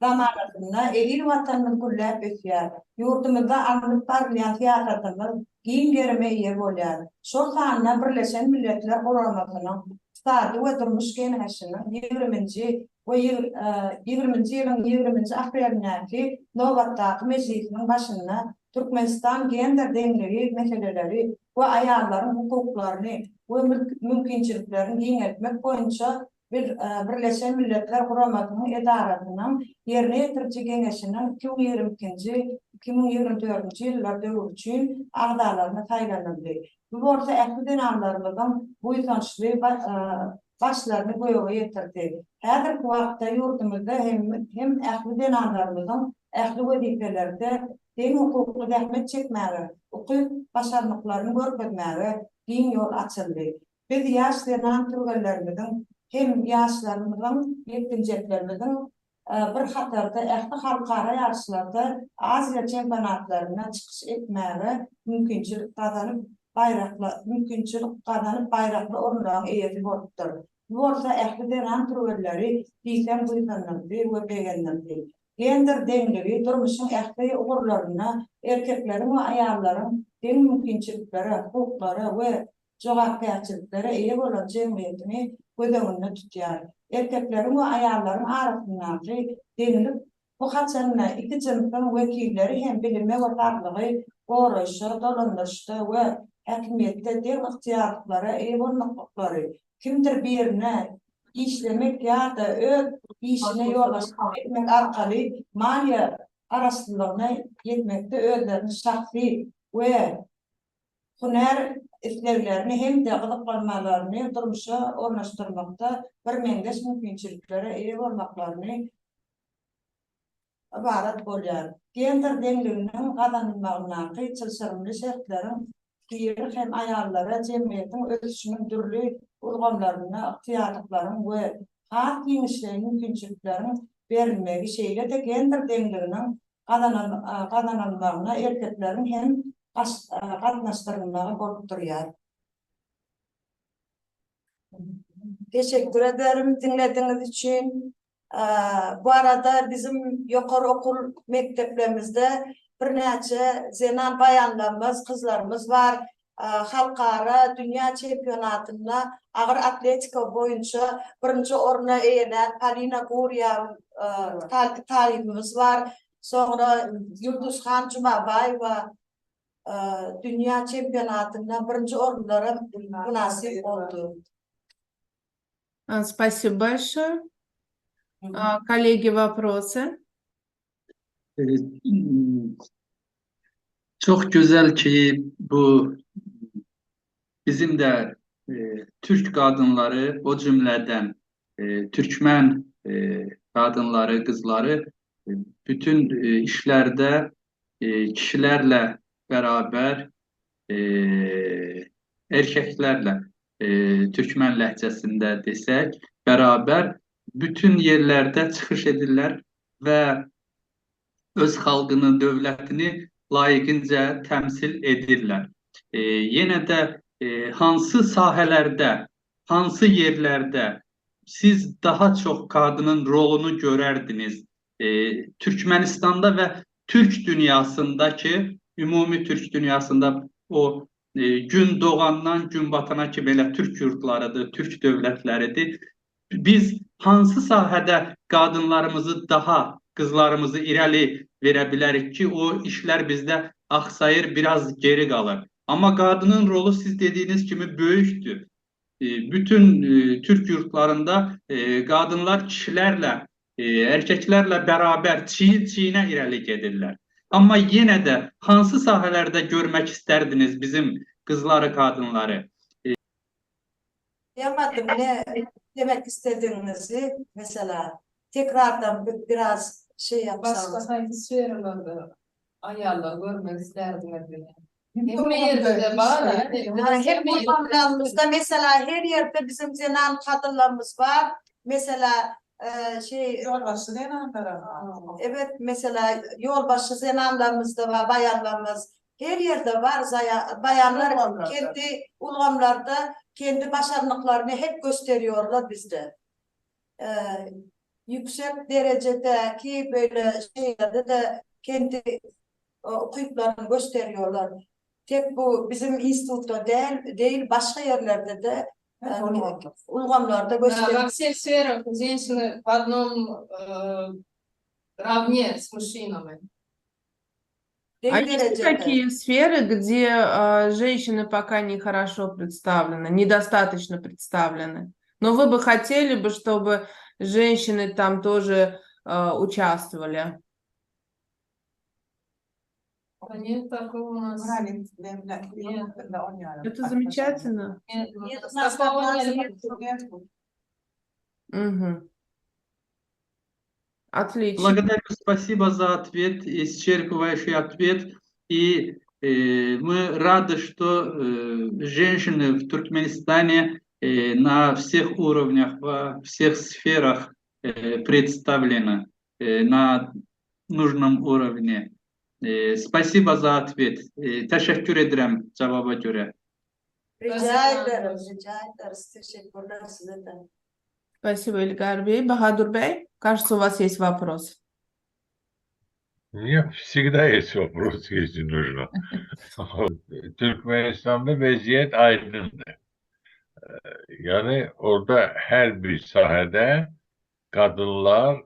Zamanında el vatanını güllep ötüyer. Yurtumuzda anlık parlayan siyasetimiz giyin gerime iyi bolýar. Şol sanına Birleşen Milletler Guramasynyň Stady we Durmuş Kenäşiniň 20-nji we 20-nji ýylyň 20-nji aprelindäki nowatdaky mejlisiniň başynda Türkmenistan gender deňligi meseleleri we aýallaryň hukuklaryny we mümkinçiliklerini giňetmek boýunça Birleşen Milletler Guramasynyň edaratynyň ýerine ýetirjek Geňeşiniň 2022-2024 ýyllar döwri üçin agdalaryna taýlanyldy. Bu bolsa ähli denanlarymyzyň bu ýytançly başlaryny goýaga ýetirdi. Häzirki wagtda ýurtumuzda hem ähli denanlarymyzyň ähli wezifelerde teň hukukly zähmet çekmäge, ukyp başarmaklaryny görkezmäge giň ýol açyldy. Biz ýaş denan türgellerimiziň hem yaşlarımızın, yetkinliklerimizin bir hatarda ähli halkara yarışlarda Aziya çempionatlarına çıkış etmeye mümkinçilik kazanıp bayrakla orundan eýeti bolupdyr. Bu bolsa ähli denan türgelleri diýsem duýsanlar we begenler. Gender deňligi durmuşyň ähli ugurlaryna erkekleriň we aýallaryň teň mümkinçilikleri, hukuklary we jogapkärçilikleri eýe bolan jemgyýetini göz öňünde tutýar. Erkekleriň we aýallaryň arasyndaky deňlik bu haçanna iki jynsyň wekilleri hem bilime we baglygy goraşy, dolanlaşdy we häkimiýetde deň ykhtiyarlary eýe bolmaklary kimdir birine işlemek ýa-da öz işine ýolaşmak arkaly maliýe arasyndalygyna ýetmekde özlerini şahsy we huner islerlerini hem de gyzyklanmalaryny durmuşa ornaşdyrmakda bir meňdeş mümkinçilikleri eýe bolmaklaryny ibarat bolýar. Gender deňliginiň gadanylmagyna çylşyrymly şertleriň ýeri hem aýallara jemgyýetiň ösüşiniň dürli urgamlaryna, ykhtiyarlyklaryň we has giňişleriniň mümkinçiliklerini berilmegi şeýle de gender deňliginiň gadanylmagyna erkekleriň hem katnaşdırılmağı bolup durýar. Teşekkür ederim dinlediğiniz için. Bu arada bizim ýokary okul mekteplerimizde bir näçe zenan bayanlarımız, kızlarımız var. Halkara dünya çempionatında ağır atletika boyunca birinci oruna eýelen Polina Gurya talibimiz var. Sonra Yulduzhan Cumabay ve dünya çempionatında birinci orunlara münasip oldu. Спасибо большое. Коллеги, вопросы? Çok güzel ki bu bizim de Türk kadınları, o cümleden Türkmen kadınları, kızları bütün işlerde kişilerle beraber erkeklerle Türkmen lehçesinde desək beraber bütün yerlerde çıxış edirlər ve öz xalqını, dövlətini layiqincə təmsil edirlər. Yenə də hansı sahələrdə, hansı yerlərdə siz daha çox qadının rolunu görərdiniz? Türkmenistan'da ve Türk dünyasındaki, ümumi Türk dünyasında o gün doğandan gün batana ki belə Türk yurtlarıdır, Türk dövlətləridir. Biz hansı sahədə qadınlarımızı daha, qızlarımızı irəli verə bilərik ki, o işlər bizdə axsayır, biraz geri qalır. Amma qadının rolu siz dediyiniz kimi böyükdür. Bütün Türk yurtlarında qadınlar kişilərlə, erkəklərlə bərabər çiyin-çiyinə irəli gedirlər. Amma yenə də hansı sahələrdə görmək istərdiniz bizim qızları, qadınları? Yapmadım ne demek istediğinizi mesela tekrardan biraz şey yapsanız. Başka hangi sferlerde ayarlar görmek isterdim beni. Hem yerde var. Hep programımızda mesela her yerde bizim zenan kadınlarımız var. Mesela Yolbaşı zenanlar. evet mesela yolbaşı zenanlarımız da var, bayanlarımız. Her yerde var bayanlar kendi ulgamlarda kendi başarılıklarını hep gösteriyorlar bizde. yüksek derecedeki böyle şeylerde de kendi okuyuplarını gösteriyorlar. Tek bu bizim institutta değil başka yerlerde de ulgamlarda Во gösteriyor. всех сферах женщины в одном равне с мужчинами. А Değil есть ли derecede. такие сферы, где женщины пока не хорошо представлены, недостаточно представлены? Но вы бы хотели бы, чтобы женщины там тоже участвовали? А нет такого у нас. Это замечательно. Нет, Нет, с у нас такого как раз нет. нет. Мгм. Отлично. Благодарю, спасибо за ответ, исчерпывающий ответ. И мы рады, что женщины в Туркменистане на всех уровнях, во всех сферах представлены на нужном уровне. Spasiba za atvet. Teşekkür ederim cevaba göre. Rica ederiz, rica ederiz. Teşekkürler size de. Спасибо, Ильгар Бей. Бахадур Бей, кажется, у вас есть вопрос. Нет, всегда есть вопрос, если нужно. Türkmenistan'da vaziyet aydındır. Yani orada her bir sahede kadınlar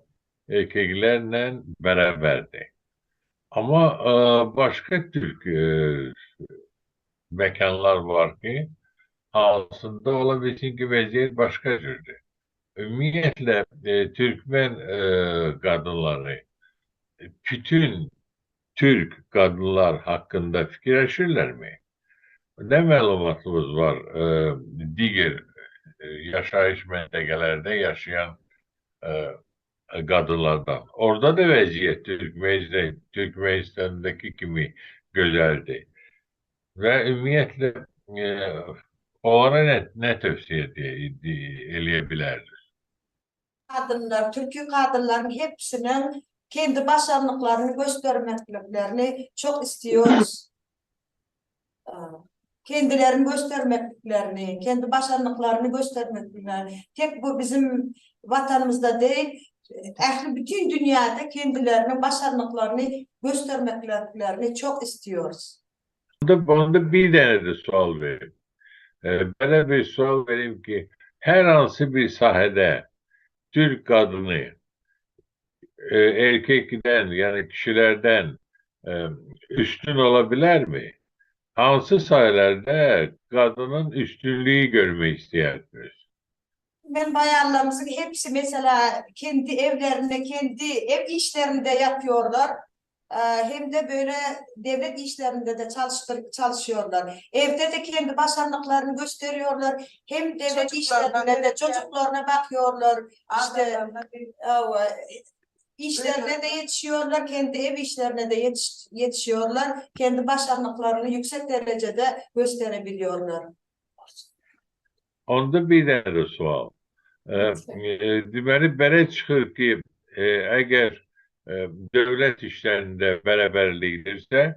erkeklerle beraberdi. Ama başka Türk mekanlar var ki aslında olabilsin ki vaziyet başka türlü. Ümumiyetle Türkmen kadınları bütün Türk kadınlar hakkında fikirleşirler mi? Ne malumatımız var diğer yaşayış mentekelerde yaşayan kadınlardan? Orada da vaziyet Türkmenistan'daki gibi güzeldi. Ve ümumiyetle onlara ne tavsiye edebilirdi? Kadınlar, Türk kadınların hepsinin kendi başarılıklarını göstermeklerini çok istiyoruz. Kendilerini göstermeklerini, kendi başarılıklarını göstermeklerini. Tek bu bizim vatanımızda değil, bütün dünyada kendilerinin başarılıklarını göstermeklerini çok istiyoruz. Onda bir tane de sual vereyim. Böyle bir sual vereyim ki her hansı bir sahede Türk kadını erkekten yani kişilerden üstün olabilir mi? Hansı sahelerde kadının üstünlüğü görmeyi istersiniz? Ben bayanlarımızın hepsi mesela kendi evlerinde, kendi ev işlerinde yapıyorlar. Hem de böyle devlet işlerinde de çalışıyorlar. Evde de kendi başarılıklarını gösteriyorlar. Hem devlet işlerinde de çocuklarına bakıyorlar. İşte işlerine de yetişiyorlar, kendi ev işlerine de yetişiyorlar. Kendi başarılıklarını yüksek derecede gösterebiliyorlar. Onda bir tane de sual. Deməli, belə çıxır ki, əgər dövlət işlərində bərabərlikdirsə,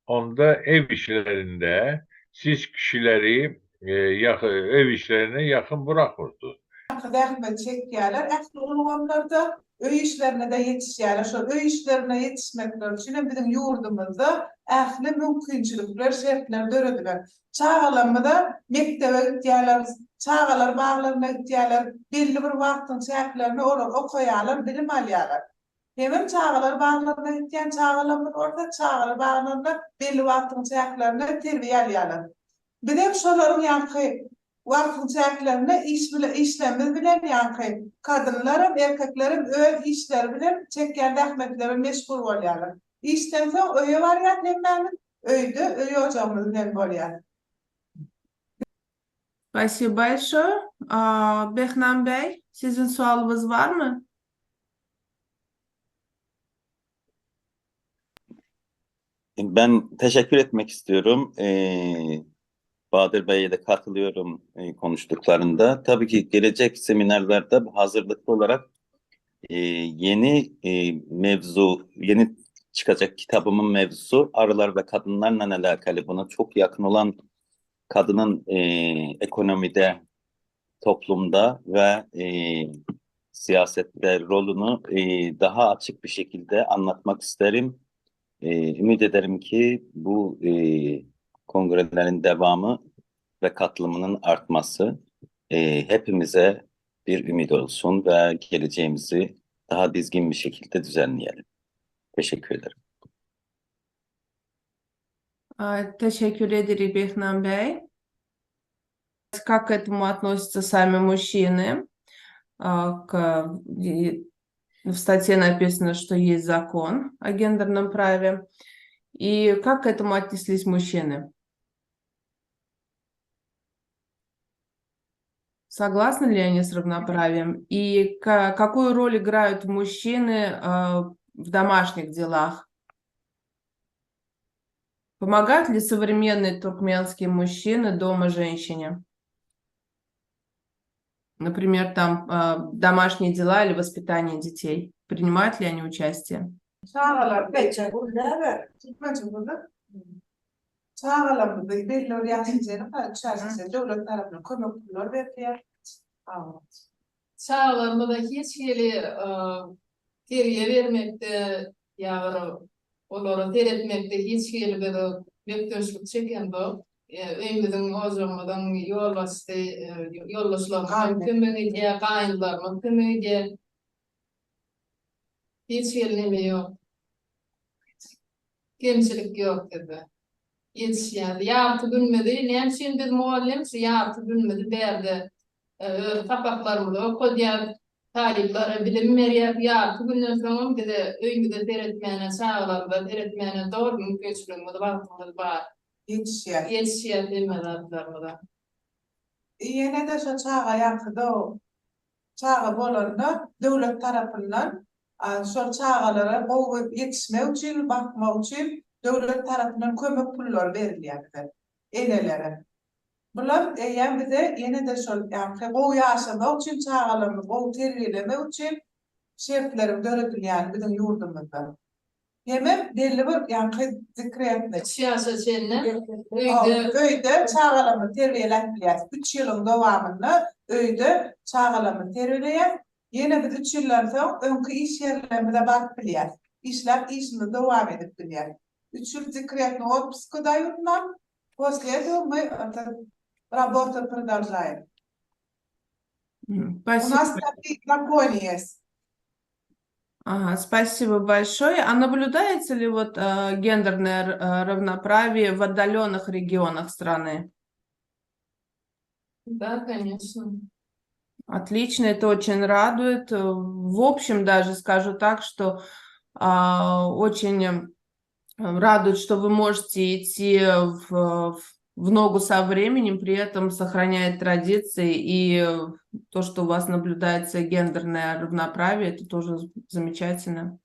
onda ev işlərində siz kişiləri ev işlərinə yaxın buraxırsınız. Rəhmət çəkərlər, əslində onlarda öy işlerine de yetişerler. Şu öy işlerine yetişmekler için bizim yurdumuzda ähli mümkünçülükler, şertler dörediler. Çağalamada mektebe gittiler, çağalar bağlarına gittiler, belli bir vaktin şertlerini okuyalar, bilim alıyorlar. Hemen çağalar bağlarına gittiyen çağalamın orada çağalar bağlarına belli vaktin şertlerini terbiye alıyorlar. Bir de şoların yankı vakıfçaklarına işlemimiz bilen yankı kadınlarım, erkeklerim öyle işler bilen çekken rahmetleri meşgul oluyorlar. İşten sonra öyle var ya hemen öyle hocamız bilen oluyor. Спасибо большое. Behnan Bey, sizin sualınız var mı? Ben teşekkür etmek istiyorum. Bahadır Bey'e de katılıyorum konuştuklarında. Tabii ki gelecek seminerlerde hazırlıklı olarak yeni mevzu, yeni çıkacak kitabımın mevzusu arılar ve kadınlarla alakalı. Buna çok yakın olan kadının ekonomide, toplumda ve siyasette rolünü daha açık bir şekilde anlatmak isterim. Ümit ederim ki bu kongrelerin devamı ve katılımının artması hepimize bir ümit olsun ve geleceğimizi daha dizgin bir şekilde düzenleyelim. Teşekkür ederim. Teşekkür ederim Бехнам Bey. Как к этому относятся сами мужчины? В статье написано, что есть закон о гендерном праве. И как к этому отнеслись мужчины? Согласны ли они с равноправием? И какую роль играют мужчины в домашних делах? Помогают ли современные туркменские мужчины дома женщине? Например, там домашние дела или воспитание детей. Принимают ли они участие? Çağalar, Geçen burada var. Türkmence burada. Çağalar belli oryantizenin içerisinde devlet tarafından konuklar verdiler. Çağlarında da hiç yeri teriye vermekte, yavru, onları teretmekte hiç yeri böyle bekleşlik çeken bu. Öymüdün o zamandan yollaşlarından kümüge, kayınlarından kümüge hiç yeri yok. Kimselik yok dedi. Hiç yani yartı bilmedi. Nem şimdi biz muallim yartı bilmedi derdi. Kapaklarımı da okudyan talipleri bilim veriyor. Yartı günden sonra dedi öymüde teretmeyene sağlarında teretmeyene doğru mümkünçülüğümü de baktığımız var. Yetişiyor. Yetişiyor demedi adlarımı da. Yine de şu çağa yankıda o. Çağa bolarına devlet tarafından şu çağalara boğup yetişmek için, bakmak için devlet tarafından kömek pullar veriliyordu. Elelere. Bunlar yani bir de yine de şu yani boğu yaşamak için çağalarını boğu terbiyelemek için şeflerim dördün yani bizim yurdumuzda. Hemen belli bir yani zikretmek. Siyaset şeyine Öyde çağalarını terbiyelendiler. 3 yılın devamında öyde çağalarını terbiyeleyen yine bir 3 yıldan sonra önkü iş yerlerine bakıp bilir. İşler işini devam edip bilir. 3 yıl zikretme отпуск дают нам. После этого мы работу продолжаем. У Спасибо. нас такие законы есть. Ага, спасибо большое. А наблюдается ли вот гендерное равноправие в отдаленных регионах страны? Да, конечно. Отлично, это очень радует. В общем, даже скажу так, что очень радует, что вы можете идти в ногу со временем, при этом сохраняя традиции, и то, что у вас наблюдается гендерное равноправие, это тоже замечательно.